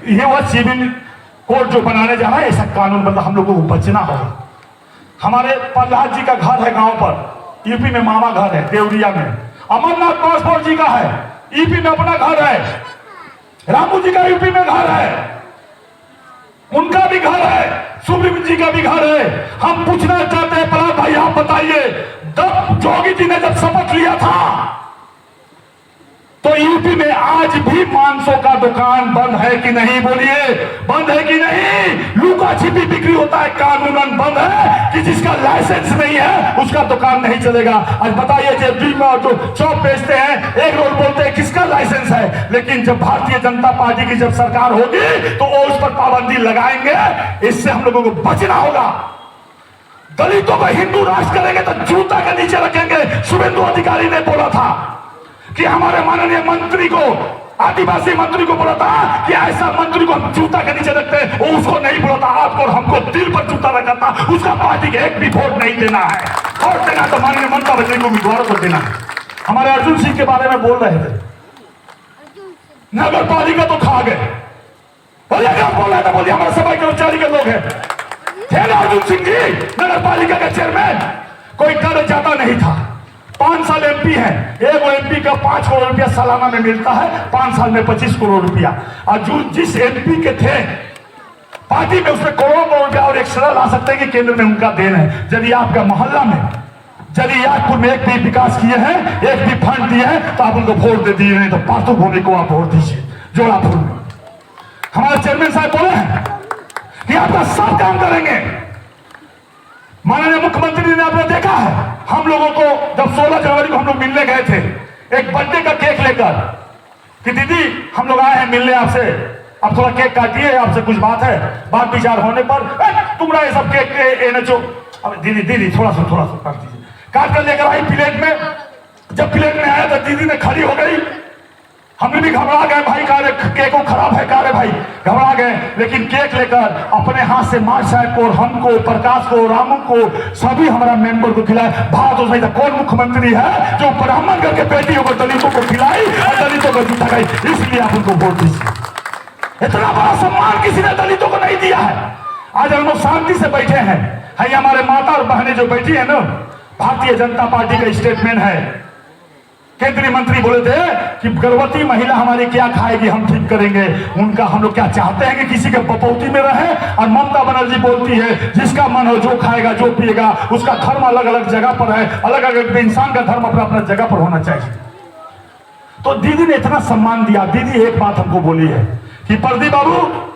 ये वह सिविल कोड जो बनाने जा रहा है, ऐसा कानून मतलब हम लोगों को बचना होगा। हमारे प्रहलाद जी का घर है गांव पर, यूपी में मामा घर है देवरिया में। अमरनाथ पासपोर्ट जी का है, यूपी में अपना घर है। रामू जी का यूपी में घर है, उनका भी घर है। सुब्रमण्यम जी का भी घर है। हम पूछना चाहते हैं प्रहलाद भाई, आप बताइए, जब जोगी जी ने जब शपथ लिया था तो यूपी में आज भी मांसों का दुकान बंद है कि नहीं? बोलिए, बंद है कि नहीं? लुका छिपी बिक्री होता है, कानूनन बंद है कि जिसका लाइसेंस नहीं है उसका दुकान नहीं चलेगा। आज बताइए, जो चौक बेचते हैं, एक रोल बोलते हैं किसका लाइसेंस है, लेकिन जब भारतीय जनता पार्टी की जब सरकार होगी तो वो उस पर पाबंदी लगाएंगे। इससे हम लोगों को बचना होगा। दलितों को हिंदू राष्ट्र करेंगे तो जूता के नीचे रखेंगे। शुभेंदु अधिकारी ने बोला था कि हमारे माननीय मंत्री को, आदिवासी मंत्री को बोला था कि ऐसा मंत्री को हम जूता के नीचे रखते हैं। वो उसको नहीं बोला था, आपको और हमको दिल पर जूता रखा था। उसका पार्टी के एक भी वोट नहीं देना है। वोट देना तो माननीय ममता बनर्जी को, उम्मीदवारों को देना है। हमारे अर्जुन सिंह के बारे में बोल रहे थे, नगर पालिका तो खा गए। बोलिए क्या बोल रहे थे? बोलिए हमारे सफाई कर्मचारी के लोग हैं, थे ना अर्जुन सिंह जी नगर पालिका के चेयरमैन। कोई डर जाता नहीं था। 5 साल एमपी है, एक एमपी का 5 करोड़ रुपया सालाना में मिलता है, 5 साल में 25 करोड़ रुपया। और जो जिस एमपी के थे पार्टी में, उसमें करोड़ रुपया और एक्स्ट्रा ला सकते हैं कि केंद्र में उनका देन है। यदि आपका मोहल्ला में, यदि यादपुर में एक भी विकास किए हैं, एक भी फंड दिए हैं, तो आप उनको वोट दे दिए, नहीं तो पार्थो भूमि को आप वोट दीजिए। जोड़ापुर में हमारे चेयरमैन साहब बोले हैं कि आपका सब काम करेंगे। माननीय मुख्यमंत्री ने आपने देखा है, हम लोगों को जब 16 जनवरी को हम लोग मिलने गए थे, एक बर्थडे का केक लेकर कि दीदी हम लोग आए हैं मिलने आपसे, अब थोड़ा केक काटिए, आपसे कुछ बात है। बात विचार होने पर तुम्हारा ये सब केक नचो, अब दीदी थोड़ा सा काट दीजिए। काट कर लेकर आई प्लेट में। जब प्लेट में आया तो दीदी ने खड़ी हो गई। हमने भी घबरा गए, भाई केक खराब है, कार्य भाई घबरा गए। लेकिन केक लेकर अपने हाथ से मार साहब को, हमको, प्रकाश को, रामू को, सभी हमारा मेंबर को खिलाया। भाव तो नहीं था, कौन मुख्यमंत्री है जो ब्राह्मण करके बेटियों को, दलितों को खिलाई और दलितों को जीता गई? इसलिए आप उनको वोट दीजिए। इतना बड़ा सम्मान किसी ने दलितों को नहीं दिया है। आज हम लोग शांति से बैठे हैं। हमारे माता और बहनें जो बैठी है ना, भारतीय जनता पार्टी का स्टेटमेंट है। केंद्रीय मंत्री बोले थे कि गर्भवती महिला हमारी क्या खाएगी, हम ठीक करेंगे उनका। हम लोग क्या चाहते हैं कि किसी के बपौती में रहे? और ममता बनर्जी बोलती है जिसका मन हो, जो खाएगा, जो पिएगा, उसका धर्म अलग अलग जगह पर है, अलग अलग इंसान का धर्म अपना अपना जगह पर होना चाहिए। तो दीदी ने इतना सम्मान दिया। दीदी एक बात हमको बोली है कि प्रदीप बाबू,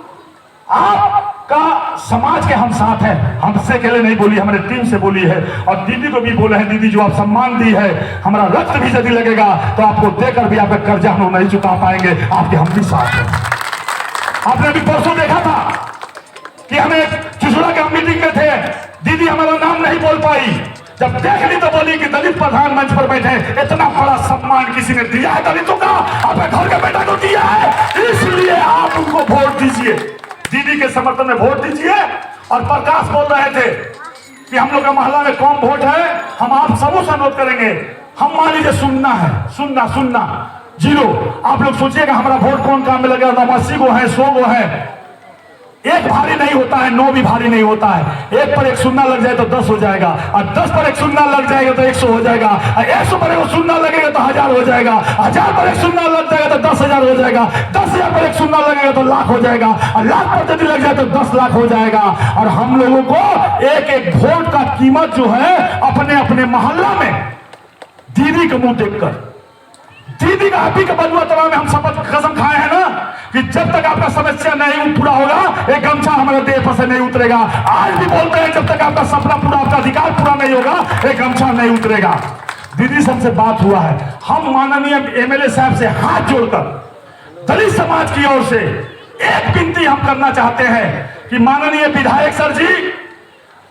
आपका समाज के हम साथ हैं। हमसे अकेले नहीं बोली, हमारे टीम से बोली है। और दीदी को भी बोले हैं, दीदी जो आप सम्मान दी है, हमारा रक्त भी यदि लगेगा तो आपको देकर भी आपका कर्जा हम नहीं चुका पाएंगे, आपके हम भी साथ हैं। आपने भी परसों देखा था कि हमें चिचुड़ा के मीटिंग में थे, दीदी हमारा नाम नहीं बोल पाई। जब देख ली तो बोली कि दलित प्रधान मंच पर बैठे। इतना बड़ा सम्मान किसी ने दिया है दलितों का? आपके घर के बेटा को दिया है, इसलिए आप उनको वोट दीजिए, दीदी के समर्थन में वोट दीजिए। और प्रकाश बोल रहे थे कि हम लोग का मोहल्ला में कम वोट है, हम आप सबों से अनुरोध करेंगे। हम मान लीजिए सुनना है, सुनना 0। आप लोग सोचिएगा हमारा वोट कौन काम में लगेगा? 80 को है, 100 को है। एक भारी नहीं होता है, 9 भी भारी नहीं होता है। एक पर एक सुनना लग जाए तो 10 हो जाएगा, और 10 पर एक सुनना लग जाएगा तो 100 हो जाएगा, और 100 पर एक सुनना लगेगा तो 1000 हो जाएगा, 1000 पर एक सुनना लग जाएगा तो 10,000 हो जाएगा, 10,000 पर एक सुनना लगेगा तो लाख हो जाएगा, और लाख पर यदि लग जाए तो 10 लाख हो जाएगा। और हम लोगों को एक एक वोट का कीमत जो है अपने अपने मोहल्ला में दीदी का मुंह देखकर, दीदी का आप ही का बदुआ तला में हम शपथ कसम खाए हैं ना कि जब तक आपका समस्या नहीं पूरा होगा, एक गमछा हमारे देह पर से नहीं उतरेगा। आज भी बोलते हैं जब तक आपका सपना पूरा, आपका अधिकार पूरा नहीं होगा, एक गमछा नहीं उतरेगा। दीदी से हमसे बात हुआ है, हम माननीय एमएलए साहब से हाथ जोड़कर दलित समाज की ओर से एक विनती हम करना चाहते हैं कि माननीय विधायक सर जी,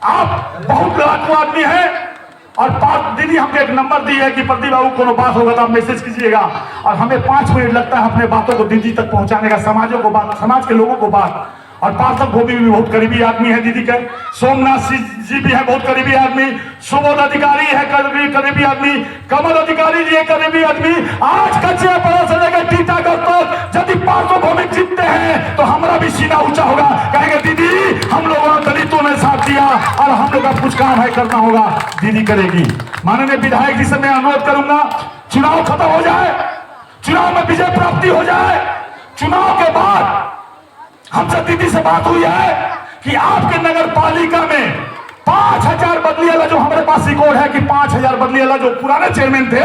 आप बहुत लड़ाकू आदमी हैं और दीदी हमने एक नंबर दी है कि प्रदीप बाबू कोनो बात होगा तो आप मैसेज कीजिएगा, और हमें 5 मिनट लगता है अपने बातों को दीदी तक पहुंचाने का, समाज के लोगों को बात। और पार्षद गोभी भी बहुत करीबी आदमी है दीदी के, सोमनाथ जी भी है बहुत करीबी आदमी, सुबोध अधिकारी है करीबी आदमी, कमल अधिकारी जी है करीबी आदमी। आज कच्चे पड़ा से लेकर टीटागढ़ तक यदि पार्षद भौमिक जीतते हैं तो हमारा भी सीना ऊंचा होगा, कहेंगे दीदी हम लोगों ने दलितों ने साथ दिया और हम लोग का कुछ काम है करना होगा, दीदी करेगी। माननीय विधायक जी से मैं अनुरोध करूंगा, चुनाव खत्म हो जाए, चुनाव में विजय प्राप्ति हो जाए, चुनाव के बाद हमसे दीदी से बात हुई है कि आपके नगर पालिका में 5000 बदली वाला, जो हमारे पास रिकॉर्ड है कि 5000 बदली वाला जो पुराने चेयरमैन थे,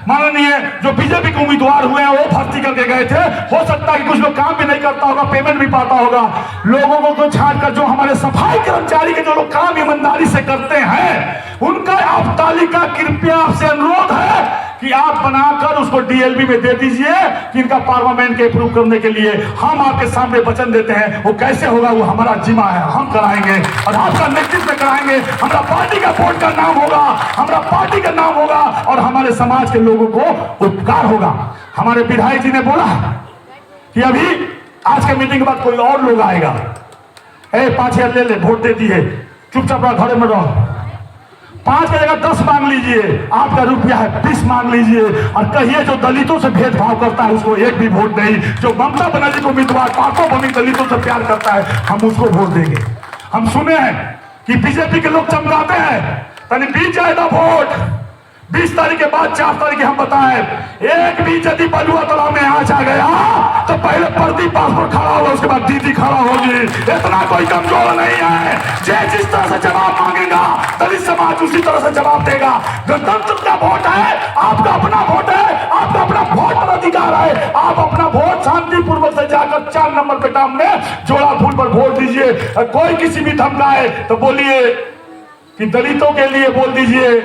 माननीय जो बीजेपी के उम्मीदवार हुए हैं वो भर्ती करके गए थे। हो सकता है कि कुछ लोग काम भी नहीं करता होगा, पेमेंट भी पाता होगा। लोगों को छांट कर जो हमारे सफाई कर्मचारी के जो लोग काम ईमानदारी से करते हैं उनका आप तालिका कृपया आपसे अनुरोध है कि आप बनाकर उसको डीएलबी में दे दीजिए कि इनका पार्लियामेंट के अप्रूव करने के लिए हम आपके सामने वचन देते हैं। वो कैसे होगा वो हमारा जिम्मा है, हम कराएंगे और आपका नेतृत्व में कराएंगे। हमारा पार्टी का बोर्ड का नाम होगा, हमारा पार्टी का नाम होगा और हमारे समाज के लोगों को उपकार होगा। हमारे विधायक जी ने बोला कि अभी आज के मीटिंग के बाद कोई और लोग आएगा, 5000 ले ले, वोट दे दिए, चुपचाप घर में रहो, 5 की जगह 10 मांग लीजिए, आपका रुपया है 20 मांग लीजिए और कहिए जो दलितों से भेदभाव करता है उसको एक भी वोट नहीं। जो ममता बनर्जी को उम्मीदवार पार्टों बनी दलितों से प्यार करता है हम उसको वोट देंगे। हम सुने हैं कि बीजेपी के लोग चमकाते हैं, तनी बीत जाएगा वोट, 20 तारीख के बाद 4 तारीख हम बताएं, एक भी यदि बलुआ तालाब में आँच आ गया तो पहले प्रदीप पासपोर्ट खड़ा होगा, उसके बाद दीदी खड़ा होगी। इतना कोई कमजोर नहीं है, जिस तरह से जवाब मांगेगा दलित समाज उसी तरह से जवाब देगा। गणतंत्र का वोट है, आपका अपना वोट है, आपका अपना वोट पर अधिकार है। आप अपना वोट शांतिपूर्वक से जाकर 4 नंबर पे टाइम में जोड़ा फूल पर वोट दीजिए। कोई किसी भी धमकाए तो बोलिए कि दलितों के लिए बोल दीजिए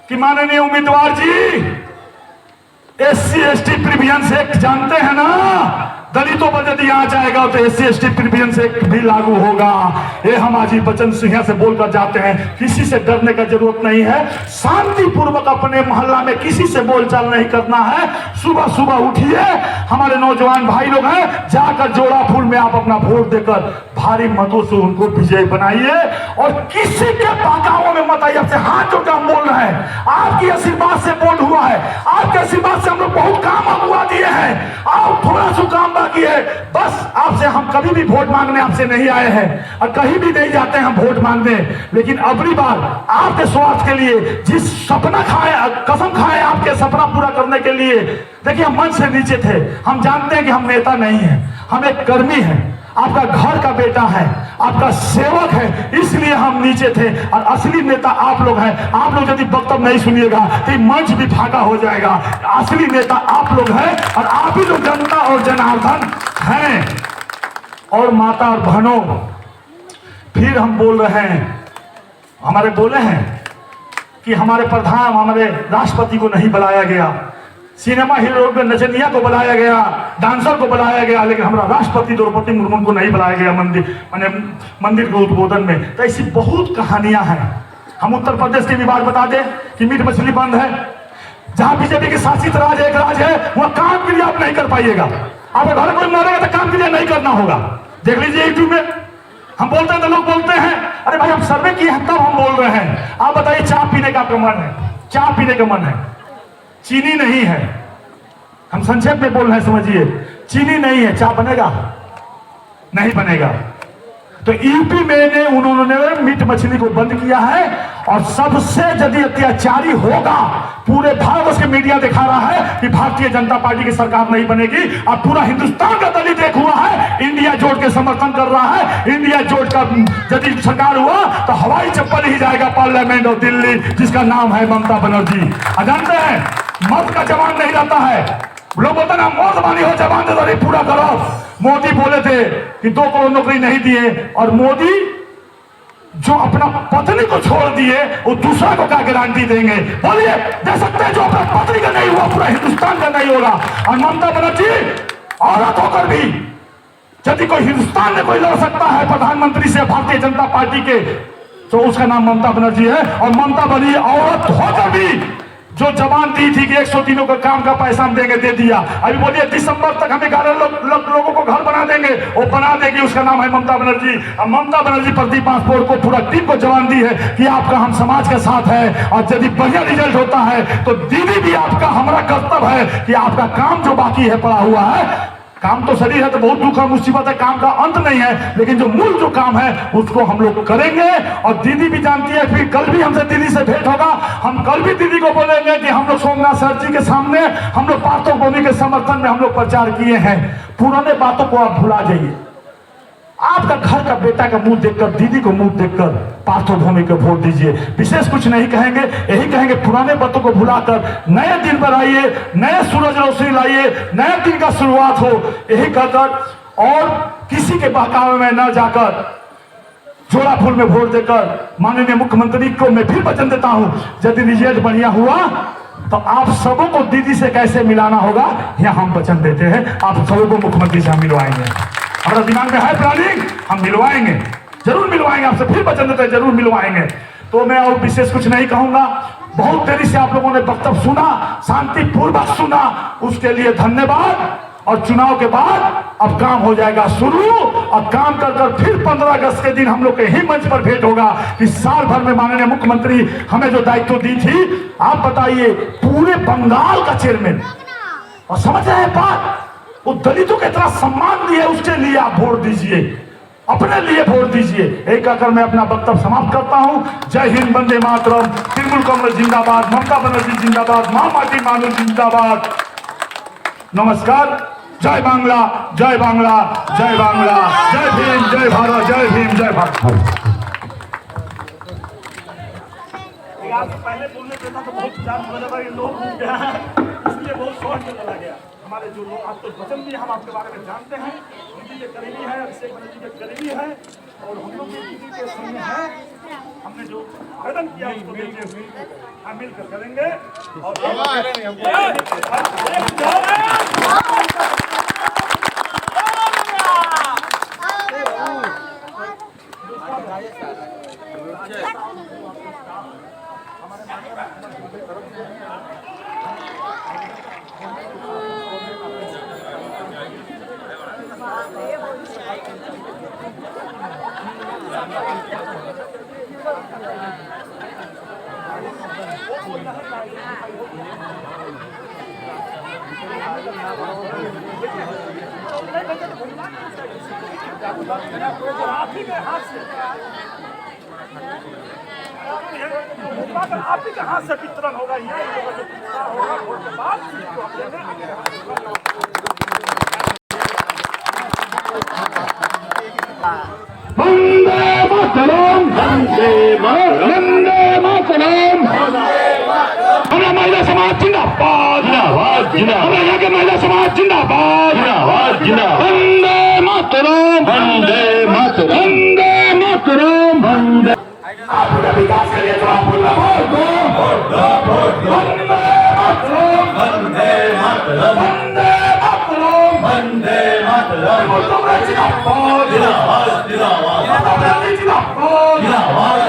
कि माननीय उम्मीदवार जी, SC/ST प्रिविलेंस एक्ट जानते हैं ना, दलितों पर यदि आ जाएगा तो SC/ST प्रिविलेंस एक्ट भी लागू होगा। ये हम अजीत बच्चन सिंह से बोलकर जाते हैं, किसी से डरने का जरूरत नहीं है, शांतिपूर्वक अपने मोहल्ला में किसी से बोलचाल नहीं करना है। सुबह सुबह उठिए, हमारे नौजवान भाई लोग हैं, जाकर जोड़ा फूल में आप अपना वोट देकर भारी मतों से उनको विजय बनाइए और किसी के बहकावों में मत आइए। आपसे हाथ जोड़ हम बोल रहे हैं, आपकी आशीर्वाद से बोल हुआ है, आपके आशीर्वाद से हम लोग बहुत काम अगुआ दिए हैं, आप थोड़ा सा काम बाकी है। बस आपसे हम कभी भी वोट मांगने आपसे नहीं आए हैं और कहीं भी नहीं जाते हैं हम वोट मांगने, लेकिन अगली बार आपके स्वार्थ के लिए जिस सपना खाए, कसम खाए आपके सपना पूरा करने के लिए। देखिए हम मंच से नीचे थे, हम जानते हैं कि हम नेता नहीं है, हम एक कर्मी है, आपका घर का बेटा है, आपका सेवक है, इसलिए हम नीचे थे और असली नेता आप लोग हैं। आप लोग यदि वक्तव्य नहीं सुनिएगा तो मंच भी फाका हो जाएगा। असली नेता आप लोग हैं और आप ही लोग जनता और जनार्दन हैं। और माता और बहनों, फिर हम बोल रहे हैं, हमारे बोले हैं कि हमारे प्रधान, हमारे राष्ट्रपति को नहीं बुलाया गया, सिनेमा हीरो में नचनिया को बुलाया गया, डांसर को बुलाया गया, लेकिन हमारा राष्ट्रपति द्रौपदी मुर्मू को नहीं बुलाया गया मंदिर के उद्बोधन में। तो ऐसी बहुत कहानियां हैं। हम उत्तर प्रदेश की भी बात बता दें कि मीट मछली बंद है, जहां बीजेपी के शासित राज एक राज है, वह काम के लिए आप नहीं कर पाइएगा। आपके घर कोई मरेगा तो काम के लिए नहीं करना होगा। देख लीजिए यूट्यूब में हम बोलते हैं तो लोग बोलते हैं अरे भाई हम सर्वे किए हैं तब हम बोल रहे हैं। आप बताइए, चाय पीने का आपका मन है, चाय पीने का मन है, चीनी नहीं है, हम संक्षेप में बोल रहे हैं, समझिए, चीनी नहीं है, चाय बनेगा नहीं बनेगा। तो यूपी में उन्होंने मीट मछली को बंद किया है और सबसे यदि अत्याचारी होगा, पूरे भारत के मीडिया दिखा रहा है कि भारतीय जनता पार्टी की सरकार नहीं बनेगी। अब पूरा हिंदुस्तान का दलित एक हुआ है, इंडिया जोड़ के समर्थन कर रहा है। इंडिया जोड़ का यदि सरकार हुआ तो हवाई चप्पल ही जाएगा पार्लियामेंट और दिल्ली, जिसका नाम है ममता बनर्जी। जानते हैं मर्द का जवान नहीं रहता है, लोग बोलते ना मौतबानी हो, जवान दे दो पूरा करो। मोदी बोले थे कि 2 करोड़ नौकरी नहीं दिए और मोदी जो अपना पत्नी को छोड़ दिए वो दूसरा को क्या गारंटी देंगे? बोलिए, दे सकते हैं? जो अपना पत्नी का नहीं हुआ पूरा हिंदुस्तान का नहीं होगा। और ममता बनर्जी औरत होकर भी यदि कोई हिंदुस्तान में कोई लड़ सकता है प्रधानमंत्री से भारतीय जनता पार्टी के, तो उसका नाम ममता बनर्जी है। और ममता बनर्जी औरत होकर भी जो जबान दी थी कि 103 का काम का पैसा हम देंगे, दे दिया। अभी बोलिए दिसंबर तक हम 11 लोगों को घर बना देंगे, वो बना देगी। उसका नाम है ममता बनर्जी। अब ममता बनर्जी प्रदीप पासपोर्ट को पूरा टीम को जवान दी है कि आपका हम समाज के साथ है, और यदि बढ़िया रिजल्ट होता है तो दीदी भी आपका हमारा कर्तव्य है कि आपका काम जो बाकी है पड़ा हुआ है, काम तो शरीर है तो बहुत दुख है, मुसीबत है, काम का अंत नहीं है, लेकिन जो मूल जो काम है उसको हम लोग करेंगे। और दीदी भी जानती है, फिर कल भी हमसे दीदी से भेंट होगा, हम कल भी दीदी को बोलेंगे कि हम लोग सोमनाथ सर जी के सामने हम लोग पार्थो भूमि के समर्थन में हम लोग प्रचार किए हैं। पुराने बातों को आप भुला जाइए। आपका घर का बेटा का मुंह देखकर, दीदी को मुंह देखकर पार्थो भूमि को वोट दीजिए। विशेष कुछ नहीं कहेंगे, यही कहेंगे पुराने बातों को भुलाकर नए दिन पर आइए, नए सूरज रोशनी लाइए, नए दिन का शुरुआत हो, यही कहकर और किसी के बहकावे में न जाकर जोड़ा फूल में वोट देकर माननीय मुख्यमंत्री को मैं फिर वचन देता हूं, यदि रिजल्ट बढ़िया हुआ तो आप सबों को दीदी से कैसे मिलाना होगा यह हम वचन देते हैं। आप सबों को मुख्यमंत्री से हम मिलवाएंगे, हमारा दिमाग में है प्लानिंग, हम मिलवाएंगे, जरूर मिलवाएंगे, आपसे फिर वचन देते हैं जरूर मिलवाएंगे। तो मैं और विशेष कुछ नहीं कहूंगा। बहुत देरी से आप लोगों ने वक्तव्य सुना, शांतिपूर्वक सुना, उसके लिए धन्यवाद। और चुनाव के बाद अब काम हो जाएगा शुरू, और काम कर कर फिर 15 अगस्त के दिन हम लोग के ही मंच पर भेंट होगा कि साल भर में माननीय मुख्यमंत्री हमें जो दायित्व दी थी, आप बताइए पूरे बंगाल का चेयरमैन, और समझ रहे हैं बात, वो दलितों के तरह सम्मान दिए, उसके लिए आप वोट दीजिए, अपने लिए वोट दीजिए। एक कहकर मैं अपना वक्तव्य समाप्त करता हूं। जय हिंद, वंदे मातरम, तृणमूल कांग्रेस जिंदाबाद, ममता बनर्जी जिंदाबाद, महामाटी मानू जिंदाबाद। नमस्कार, जय बांग्ला, जय बांग्ला, जय बांग्ला, जय भीम, जय भारत, जय भीम, जय भारत। पहले बोलने देता तो बहुत जान लगा, ये लोग भूल गया है, इसलिए बहुत शॉर्ट में चला गया। हमारे जो लोग आप तो वचन भी हम आपके बारे में जानते हैं, दीदी के करीबी है, अभिषेक बनर्जी के करीबी है, और हम लोग भी दीदी के संग है। हमने जो आवेदन किया उसको देखिए, हम मिलकर करेंगे। और आप ही के हाथ से वितरण होगा, ये होगा वोट के बाद। वंदे मातरम, वंदे मातरम, हमारा महिला समाज जिंदाबाद, जिंदाबाद, जिंदाबाद, हमारे यहाँ के महिला समाज जिंदाबाद, जिंदाबाद, जिंदाबाद, वंदे मातरम, वंदे मातरम, वंदे मातरम, वंदे। आपका विकास करिए तो आप बोलना वंदे मातरम, वंदे मातरम, वंदे मातरम, वंदे मातरम, जिंदाबाद, जिंदाबाद, जिंदाबाद, जिंदाबाद, जिंदाबाद।